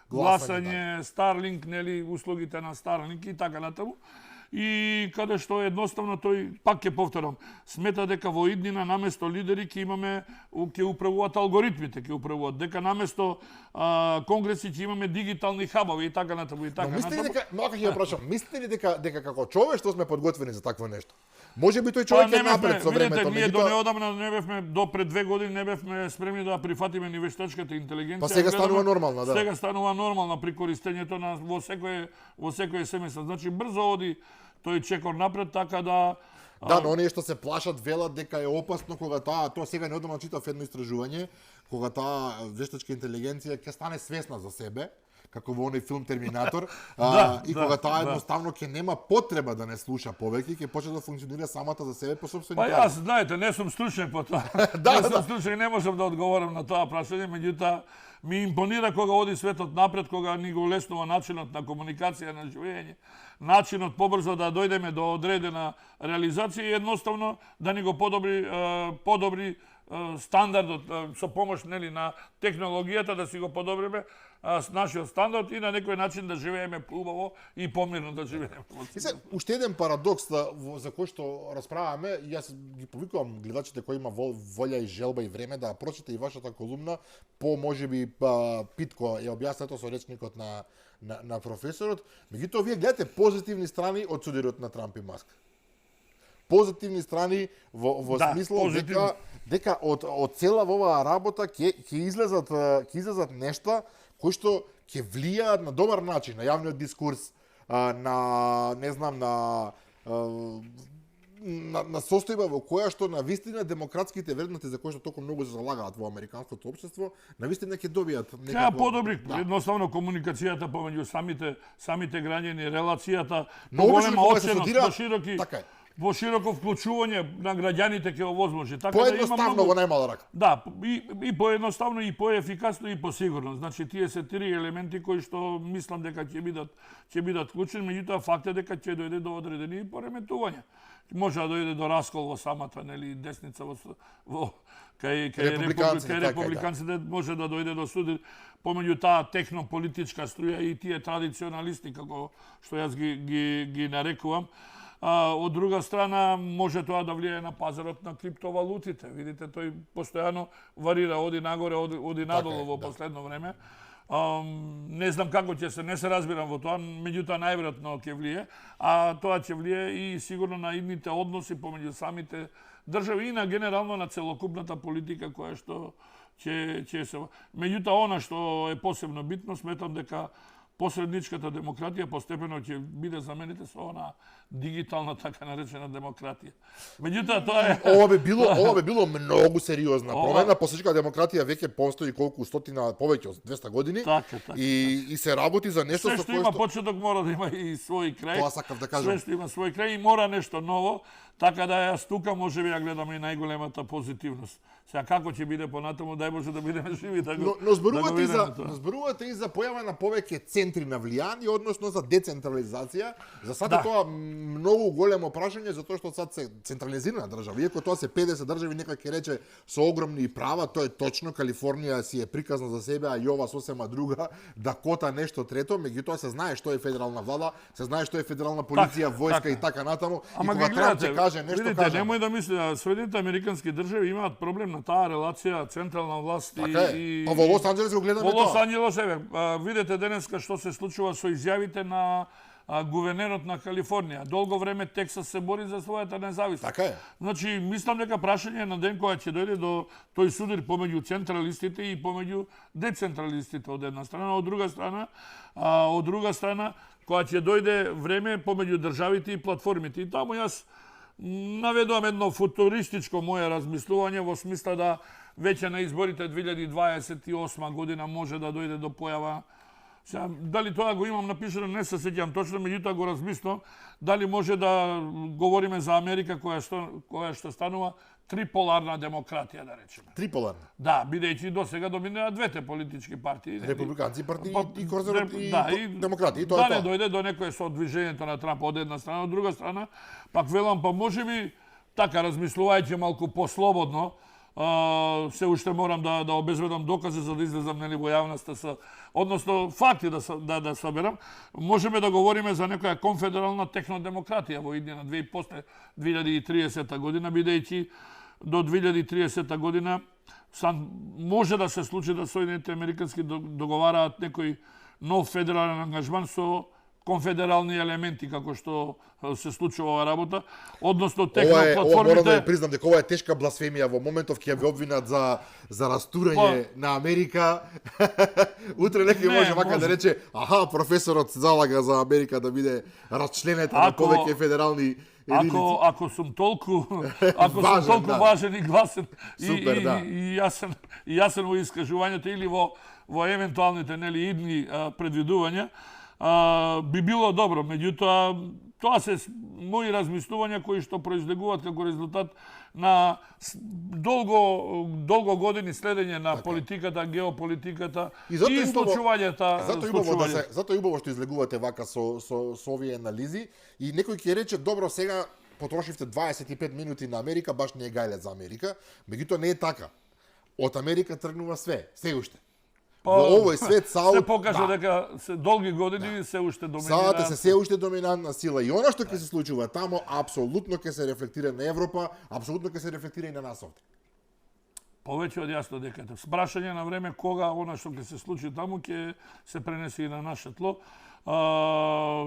гласање, Starlink, нели услугите на Starlink и така натаму. И каде што едноставно тој, пак ќе повторам, смета дека во иднина наместо лидери ќе управуваат алгоритмите, ќе управуваат, дека наместо конгреси ќе имаме дигитални хабови и така натаму и така натаму. Мислите ли дека како човештво сме подготвени за такво нешто? Може би тој човек е напред со времето, ние до неодамна не бевме, до пред 2 години не бевме спремни да прифатиме ни вештачката интелигенција. Па сега станува нормална, да. Сега станува нормална при користењето на во секој семестар. Значи брзо оди тој чекор напред, така да... Да, но оние што се плашат велат дека е опасно кога тоа сега неодамна читав едно истражување, кога таа вештачка интелигенција ќе стане свесна за себе, како во оној филм Терминатор, и кога таа едноставно ќе нема потреба да не слуша повеќе, ќе почне да функционира самата за себе по сопствени правила. Па јас, знаете, не сум стручен по тоа. Не сум стручен, не можам да одговорам на тоа прашање, меѓутоа ми импонира кога оди светот напред, кога ни го леснува начинот на комуникација, на живење, начинот побрзо да дојдеме до одредена реализација и едноставно да ни го подобри стандардот со помош нели на технологијата, да си го подобриме нашиот стандард и на некој начин да живееме поубаво и помирно да живееме. И се уште еден парадокс за кој што расправаме, јас ги повикувам гледачите кои има волја и желба и време да прочите и вашата колумна, можеби питко ја објаснето со речникот на професорот, меѓутоа вие гледате позитивни страни од судирот на Трамп и Маск. Позитивни страни во смисло дека од цела оваа работа ќе излезат нешта кои што ќе влијаат на добар начин на јавниот дискурс, на не знам на состојба во која што на вистина демократските вредности за кои што толку многу се залагаат во американското општество, на вистина ќе добијат некако подобри, едноставно комуникацијата помеѓу самите граѓани, релацијата, поголема општеност, пошироки. Така е. Во широко вклучување на граѓаните ќе овозможи. Така поедноставно во најмала рака. Да, и поедноставно, и поефикасно, и посигурно. Значи, тие се три елементи кои што мислам дека ќе бидат вклучени, меѓутоа факт е дека ќе дојде до одредени пореметувања. Може да дојде до раскол во самата десница кај републиканците, може да дојде до суди помеѓу таа технополитичка струја и тие традиционалисти, како што јас ги нарекувам. Од друга страна, може тоа да влијае на пазарот на криптовалутите. Видите, тој постојано варира, оди нагоре, оди надолу во последно време. Не знам како ќе се, не се разбирам во тоа, меѓутоа најверојатно ќе влијае, а тоа ќе влијае и сигурно на идните односи помеѓу самите држави и на генерално на целокупната политика која што ќе се... Меѓутоа, она што е посебно битно, сметам дека посредничката демократија постепено ќе биде замените со она дигитална така наречена демократија. Меѓутоа тоа е ова би било многу сериозна промена. Посредничката демократија веќе постои колку стотина, повеќе од 200 години. Така. И се работи за нешто со кое што има почеток мора да има и свој крај. Тоа сакав да кажам. Све што има свој крај и мора нешто ново, така да јас тука можеби ја гледам и најголемата позитивност. Сега како ќе биде понатаму, дај Боже да бидеме живи да го. Но зборувате и за појава на повеќе центри на влијание, односно за децентрализација. За сад е тоа многу големо прашање, затоа што сад се централизирана држава. Иако тоа се 50 држави, некој ќе рече со огромни права, тоа е точно, Калифорнија си е приказна за себе, а Јова сосема друга, Дакота нешто трето, меѓутоа се знае што е федерална влада, се знае што е федерална полиција, војска и така натаму. Ама и кога Трамп ќе каже нешто, видите, каже. Немој да мислите, Соединетите американски држави имаат проблем на таа релација централна власт и па во Лос Анџелес го гледаме тоа. Во Лос Анџелес, видите денеска што се случува со изјавите на гувернерот на Калифорнија. Долго време Тексас се бори за својата независност. Така е. Значи, мислам дека прашање на ден која ќе дојде до тој судар помеѓу централистите и помеѓу децентралистите од една страна, од друга страна, која ќе дојде време помеѓу државите и платформите. И таму јас наведувам едно футуристичко мое размислување во смисла да веќе на изборите 2028 година може да дојде до појава. Сега, дали тоа го имам напишано, не се сеќавам точно, меѓутоа го размислувам дали може да говориме за Америка која што станува триполарна демократија, да речеме. Триполарна. Да, бидејќи до сега доминираат двете политички партии. Републиканци партии и конзервативни и демократи. И тоа да не дојде до некој со движењето на Трамп од една страна, од друга страна, пак велам, па можеби така размислувајќи малку послободно, се уште морам да обезбедам докази за да излезам во јавноста односно факти да соберам, можеме да говориме за некоја конфедерална технодемократија во иднина 2030 година, бидејќи до 2030 година може да се случи да Соединените американски договараат некој нов федерален ангажман со конфедерални елементи, како што се случува ова работа, односно техноплатформите... Ова морам да ја признам дека ова е тешка бласфемија, во моментов ќе ве обвинат за растурање на Америка. Утре некој може вака да рече, аха, професорот се залага за Америка да биде расчленета на повеќе федерални единици. Ако сум толку важен и гласен и јасен во искажувањето или во евентуалните идни предвидувања, би било добро, меѓутоа тоа се мои размислувања кои што произлегуваат како резултат на долго години следење на политиката, геополитиката и случувањата. Затоа е убаво што излегувате вака со овие анализи и некој ќе рече добро сега потрошивте 25 минути на Америка, баш не е гајле за Америка, меѓутоа не е така. Од Америка тргнува све, се уште. Во овој свет се покажа дека се долги години се уште доминира. се уште доминантна сила и она што ќе се случува тамо апсолутно ќе се рефлектира на Европа, апсолутно ќе се рефлектира и на нас овде. Повеќе од јасно дека е прашање на време кога она што ќе се случи таму ќе се пренесе и на наше тло.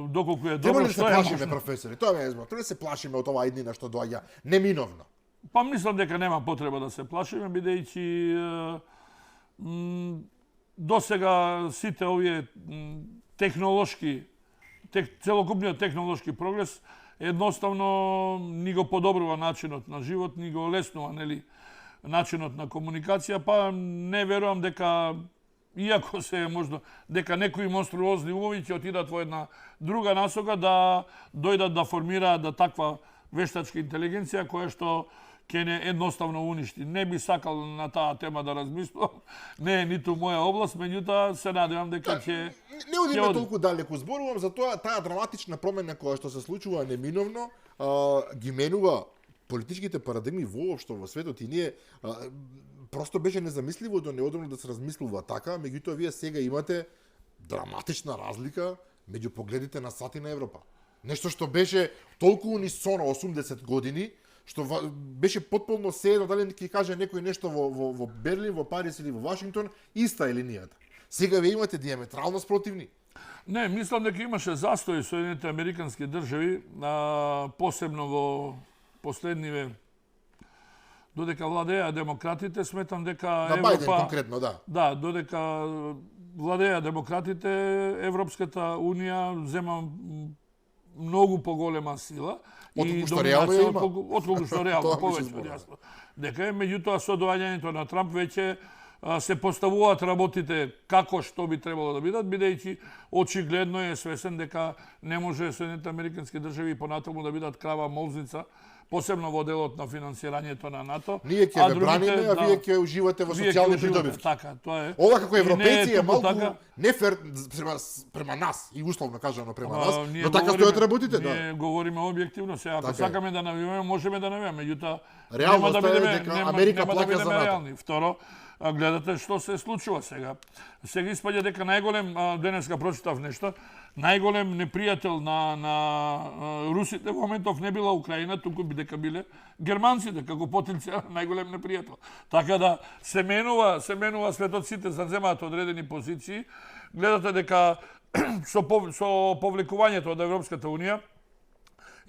Доколку е добро што е. Треба ли се плашиме, професори? Тоа ме треба да се плашиме од оваа иднина што доаѓа неминовно. Па мислам дека нема потреба да се плашиме, бидејќи до сега сите овие целокупниот технолошки прогрес едноставно ни го подобрува начинот на живот, ни го леснува, начинот на комуникација, па не верувам дека иако се можда дека некои монструозни умови ќе отидат во една друга насока да дојдат да формираат таква вештачка интелигенција која што ќе не едноставно уништи. Не би сакал на таа тема да размислувам. Не е ниту моја област, меѓутоа се надевам дека ќе не одиме толку далеку, зборувам за тоа таа драматична промена која што се случува неминовно, ги менува политичките парадигми воопшто во светот и ние просто беше незамисливо до неодамно да се размислува така, меѓутоа вие сега имате драматична разлика меѓу погледите на САД и на Европа. Нешто што беше толку унисоно 80 години, што беше потполно седно дали ќе каже некој нешто во Берлин, во Париз или во Вашингтон, иста е линијата. Сега вие имате диаметрално спротивни. Не, мислам дека имаше застој со Соединените американски држави, посебно во последниве додека владеа демократите, сметам дека Европа... На Бајден конкретно, да. Да, додека владеа демократите, Европската Унија зема многу поголема сила. Отколку што реално има. Отколку што реално, повеќе од јасно. Дека е, меѓутоа, со доаѓањето на Трамп веќе се поставуваат работите како што би требало да бидат, бидејќи очигледно е свесен дека не може Соединените американски држави понатаму да бидат крава молзница, посебно во делот на финансирањето на НАТО. Ние ќе ве браниме, а вие ќе уживате во социјални придобивки. Така, тоа е. Ова како европејци е малку нефер према нас и условно кажано према нас, но така стојат работите, да. Ние говориме објективно, сега ако сакаме да навиваме, можеме да навиваме, меѓутоа нема да бидеме Америка плаќа за НАТО. Второ, гледате што се случува сега. Сега испаѓа дека најголем, денеска прочитав нешто, најголем непријател на русите во моментов не била Украина, туку би дека биле германците како потенцијален најголем непријател. Така да се менува светот, сите заземаат одредени позиции. Гледате дека со повлекувањето од Европската Унија,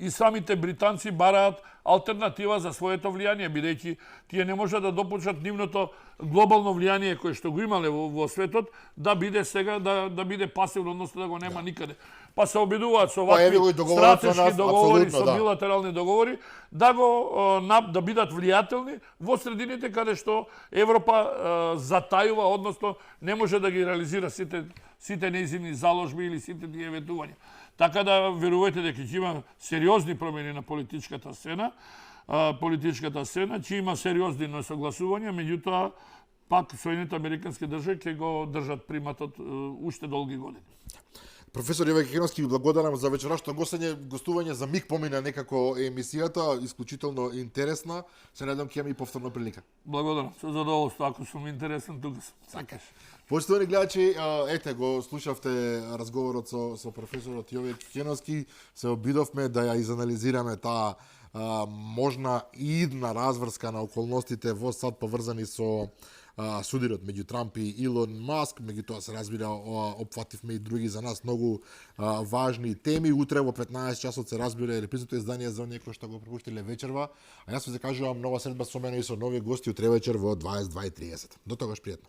и самите британци бараат алтернатива за своето влијание, бидејќи тие не може да допуштат нивното глобално влијание кое што го имале во светот да биде сега да биде пасивно, односно да го нема никаде. Па се обидуваат со вакви стратешки договори, со билатерални договори, да бидат влијателни во средините каде што Европа затајува, односно не може да ги реализира сите нејзини заложби или сите тие ветувања. Така да верувајте дека ќе има сериозни промени на политичката сцена, ќе има сериозни несогласувања, меѓутоа пак Соединените Американски држави ќе го држат приматот уште долги години. Професор Јове Кекиновски, благодарам за вечерашното гостување. За миг помина некако емисијата, исклучително интересна. Се надам ќе имаме и повторна прилика. Благодарам, со задоволство, ако сум интересен, тука сум. Сакаш. Почитувани гледачи, ете го слушавте разговорот со професорот Јове Кекиновски. Се обидовме да ја изанализираме таа можна идна разврска на околностите во САД поврзани со судирот меѓу Трамп и Илон Маск, меѓутоа се разбира опфативме и други за нас многу важни теми. Утре во 15 часот се разбира репризното издание за оние кои што го пропуштиле вечерва, а јас ви закажувам нова средба со мене и со нови гости утре вечер во 22:30. До тогаш пријатно.